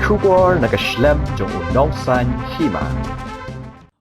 bersyukur nak keslem jong unongsan Hima.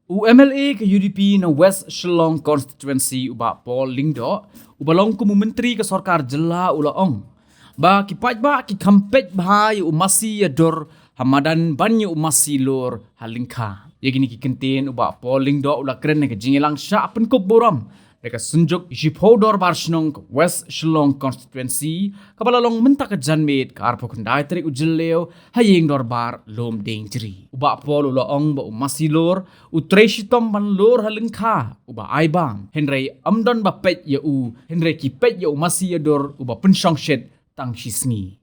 UMLA ke UDP na West Shillong constituency uba Paul Lyngdoh ubalong ku menteri ke Sarkar Jela ulaong. Ba ki Paidbah ki Kham Paidbah Masi Ïatur hamadan banyu Masi lor Lyngkha. Ya gini ki kentin uba Paul Lyngdoh ula keren ke jingilang sya penkup boram. Deka sunjuk jipodor barsnong ke West Shillong constituency kabalalong mentak ke janmit ke arpo kendai terik ujelleo hayeng dorbar lom deng jeri. Uba Paul ulaong ba Masi lor utreshitom ban lor Lyngkha uba aibang henry amdon ba Peit henry ki Peit Masi Ïatur uba pensyong shed tang shisni.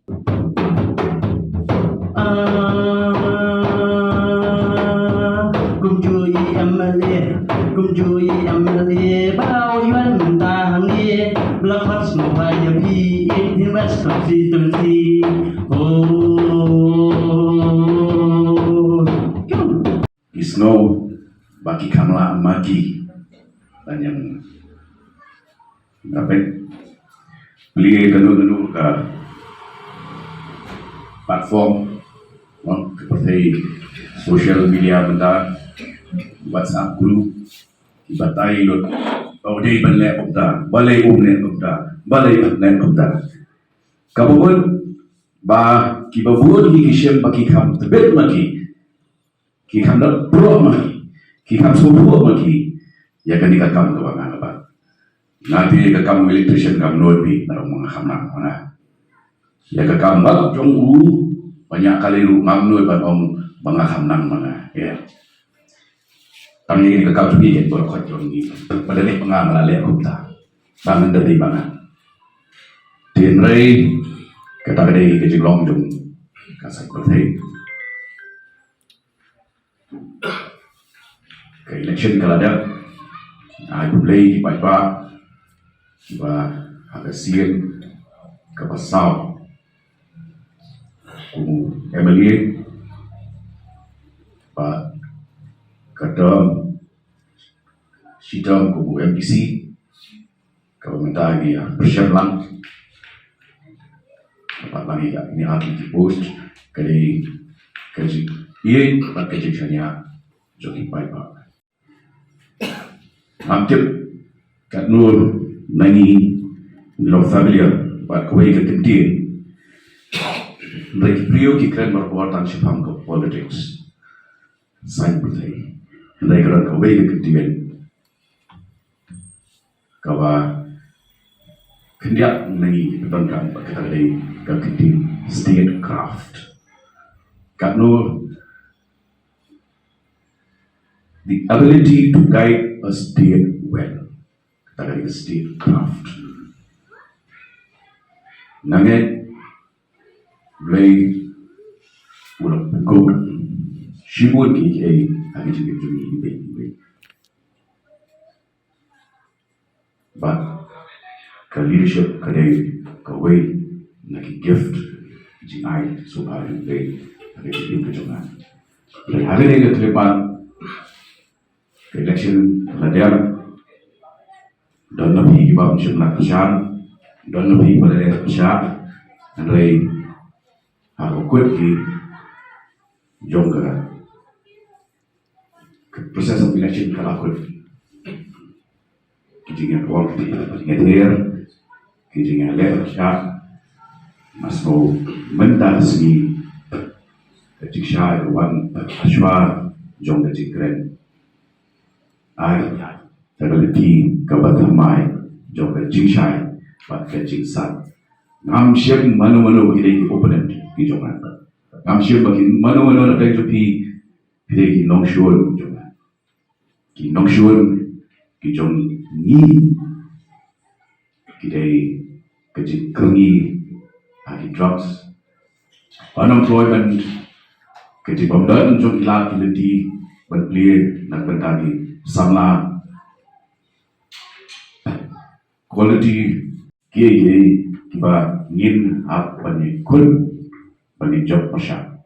Cùng chui MLA bao yuan ta hàng nghe lắc bắt một vài giờ đi thì bắt cầm si từng si Snow bagi kamla magi dan yang dapat beli ganu ke platform seperti social media benda WhatsApp group batai lot day banle opda balai umne opda kabun ba kibabun ki kishem baki kham tebet maki ki kham da pro maki ki kham subu maki ya kan dikakam ke bangan apa nanti kakam electrician kam nobi narong mga khamna mana ya kakam bak jonggu banyak kali lu ngamnoi ban om mga khamnang mana ya kami ini kakam subi ket bor khot jonggi pada ni pengang lale opta bangan dari bangan tin rei kata dei ke jinglong jong kasai ko thei ke election kalada ai play di Paidbah và hạt xiên ke pasau ku MLA và kadang sidang ku MPC kalau minta lagi persiap lang dapat lagi ini hati di post kali kaji ini dapat kejadiannya jadi Paidbah hampir kat nur nangi dalam familiar buat kue ke kentir mereka priyo ki keren berbuatan sipam ke politics sain bertai mereka keren kue ke kentir kawa kendiak nangi betonkan kita dari ke kentir statecraft kat nur the ability to guide a state well that is statecraft. Nanget play ulah pukul shibun ki hari ini jadi but ke leadership kadai kawai nak gift jinai supaya play ada di kejongan. Play hari ini ketelepan election ladian dan lebih bab jumlah pesan dan lebih pada pesan dari aku di jongga proses election kalau aku kijingan uang kijingan kijingan leher pesan masuk mental segi ketika wan aswa jongga jikren ai terlebih kebatamai jongga jingshai bat kejingsan ngam siem mano hidai opponent ki jongan ngam siem bagi mano nak tepi hidai ki nongshun jongan ki nongshun ki jong ni hidai kejing kengi aki drugs unemployment kejing pemdan jong ilat kilenti berpilih nak bentagi samla quality kiai kiba ngin ap bani kun bani job pasha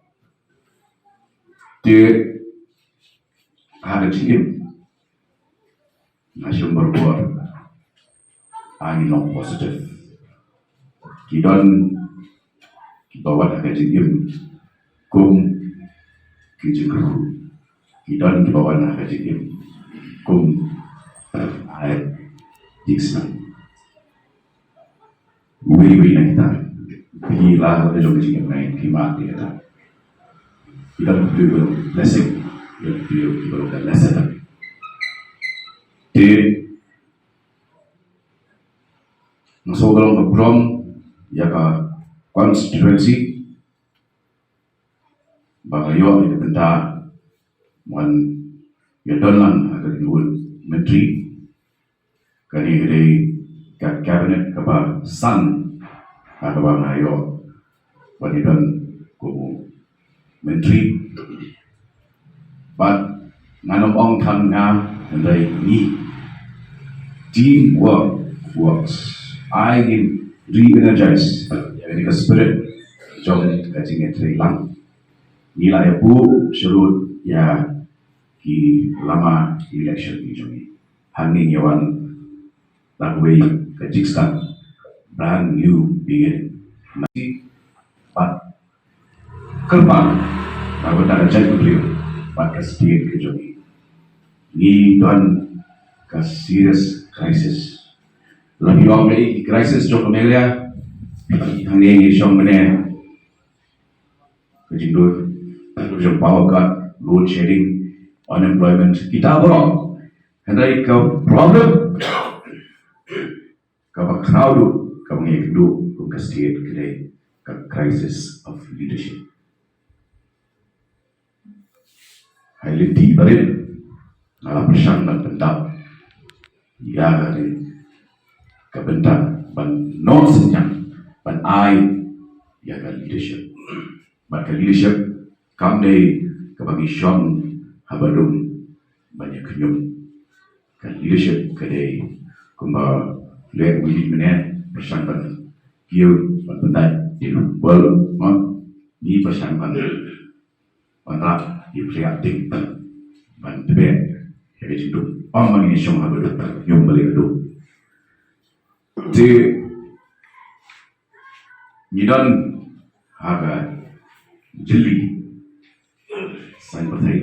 te ada cikin nasyum berbuat ani long positive kidon kibawa ada cikin kum kijengru kidan di bawah nak kajim kum ai diksan wi nak kita bila ada jom kajim naik Hima kita kita perlu blessing kita perlu lesson di masuk dalam program ya ka constituency bagayo itu benda wan ya dalam agar diul menteri kali dari cabinet kapa san atau bagayo wanita ko menteri but nganom ong tham nga dari ni teamwork works I can re-energize the spirit jom kajing etri lang nilai bu surut ya ki lama election ni jomi hanging yawan lagway kajing start brand new beginning Masi pat kerbang lagu tak ada beliau pat kasih ke jomi ni tuan ke serious crisis lagi orang ni krisis jom kemelia hang ni jom mana kejindul jom power cut load shedding unemployment kita berang hendak ke problem ke crowd ke mengidu ke state kedai ke crisis of leadership highly deep berin dalam persyang dan pendap ya dari kebentak ban non senyap ban ai ya kan leadership ban leadership kam dei kabagi syong habadum banyak kenyum kan leadership kadai kumba lek wili menen persan ban kiu ban bentai di bol ma ni persan ban ra di priatik ban tebe ya jitu amang ni syong habadum nyum balik tu di nidan haga jeli sai bathai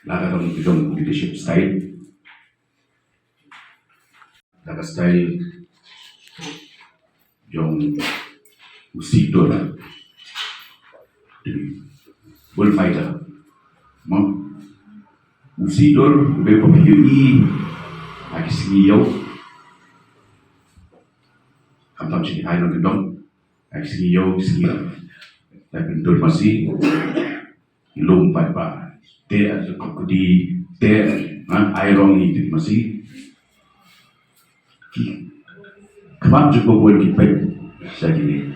laga dong jom leadership style laga style jom usitor bullfighter mam usitor be populi lagi singiyau Kham sini hai no gendong aksi yo sini tapi dul Masi ilum Paidbah te as kokudi te airong ni di Masi ki Kham juga boleh di Peit jadi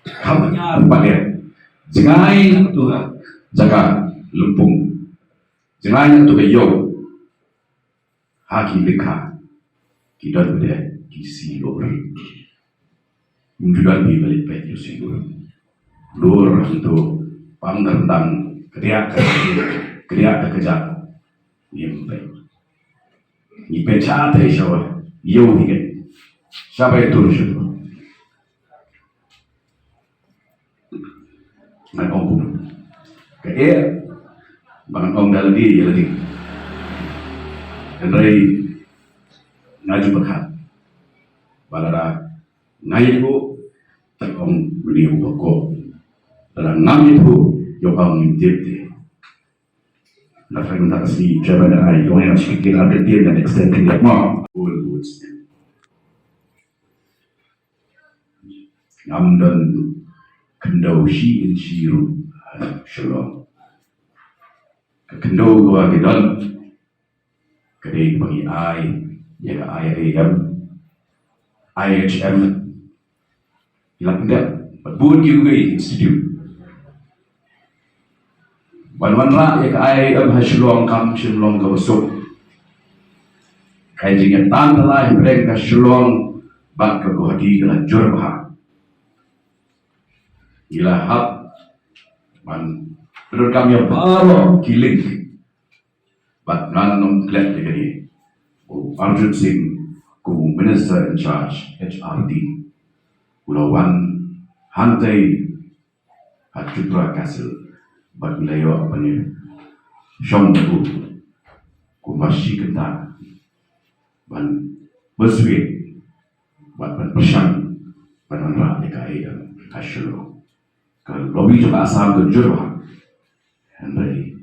Kham pada jangai tu jaga lumpung jangai tu yo haki Lyngkha kita boleh kisi lor, menjual beli Peit kisi lor itu pangdang kerja kerja ni Peit ni Peit cahaya siapa yo ni siapa itu siapa nak ongkong kerja bangun ong dalam dia lagi dari ngaju berkat balara ngai bu takong beliau boko dalam ngam itu yobang minjete na fai minta kasi jaban ai dong yang sikit ada dia dan extend dia mau all goods ngam dan kendau shi in shiru shalom kendau gua gedon kedai bagi ai ya IAM, IHM, hilang tidak, buat juga institute. Wan ra ya IAM hasilong kam silong kawasuk. Kaya jingnya tan lah mereka silong bak kegohadi dengan jurba. Ila hab man menurut kami baru kiling, bat nanom klep jadi. Arjun Singh, Minister in charge, HRD, Ulawan hantai Ïatur Castle bat layo apa ni Syom tu ku Masi kenta ban bersuit bat ban persang ban ra dekai dan kaslo kalau lobby juga asal ke jurwa andai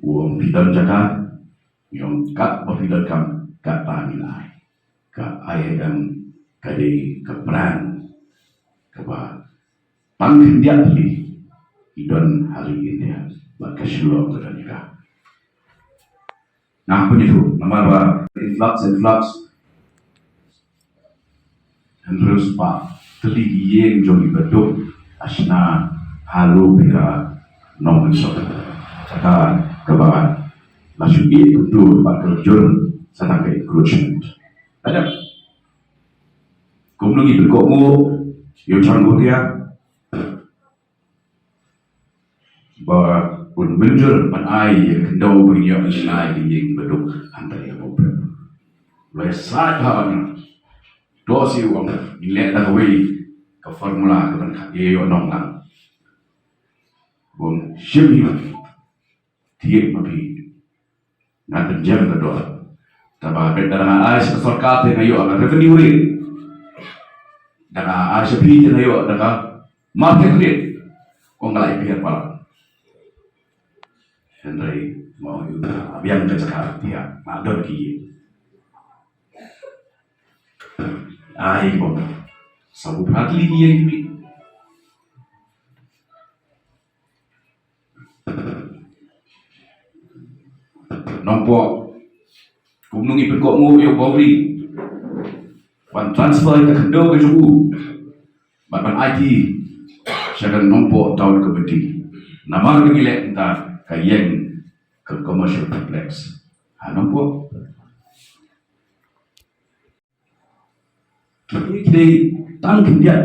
uang pidan jaga yang kat berpidan kam kat tanilai ka ayam kadai ke brand ke ba tangkin dia beli idon hari ini bat kaslo ke danika. Nah, begitu. Nama influx dan terus pak teligi yang jom ibaduh asna halu pira nomor satu. Cakap kebahan langsung itu pak kerjun sana ke encroachment. Ada. Kumulong ibigok mo yung charang dia bahwa pun menjur pan ai yang kendau punya ai yang beduk antara yang problem. Lai saat hawan dosi uang nilai dah wei ke formula ke ban yo nong lang. Bung shimi tiap mapi nanti jam kedua. Tapi benda ai sarkat yang ayo akan revenue rate. Dengan ai sepi yang ayo dengan market rate. Kau ngalai pihak pala. Henry mau juga biang kecakar dia madon ki ai bom sabu pratli ki yang ini nompo kumnungi pekok mu yo bawri ban transfer ke kendo ke jubu ban IT sedang nompo tahun ke beti nama lagi lek entar kayeng ke commercial complex. Nampak? Kita tangkin dia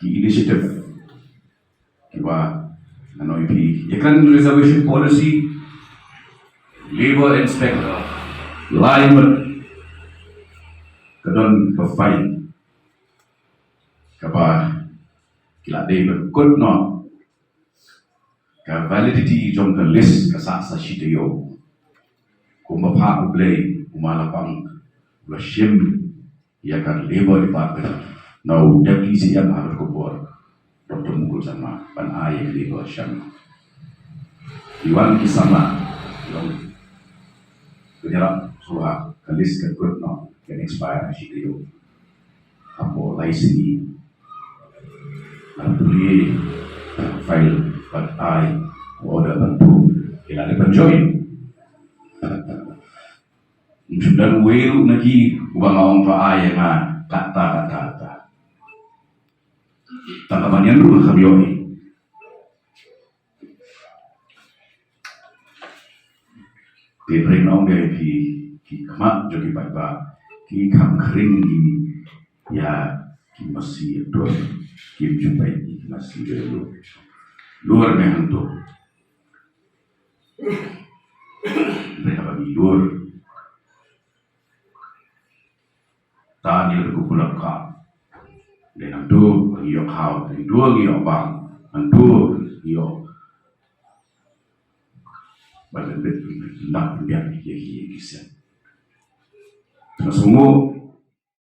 ki initiative kiwa ano ipi yakan reservation policy labor inspector lineman kadon ke fine kapa kila day berkut no ka validity jom ka list ka sa shite yo kuma pa ublay umalapang lashim ya kan labor department now deputy CM harus kubor Dr. Mukul sama pan ay labor syam iwan kisama yung kunyara suha ka list ka good no can expire shite yo apo license ni file but I order bantu ilan penjoin sudah welu lagi uang awang pa ay nga kata tangkapan yan dulu kami yoi bring on gay ki Kham jogi Paidbah ki Kham kering di ya ki Masi Ïatur ki jumpai ki Masi dulu luar mehantu mereka bagi luar tani berkumpul Kham dan itu bagi yo Kham dan dua bagi yo bang dan dua yo badan bet nak biar ye kisah semua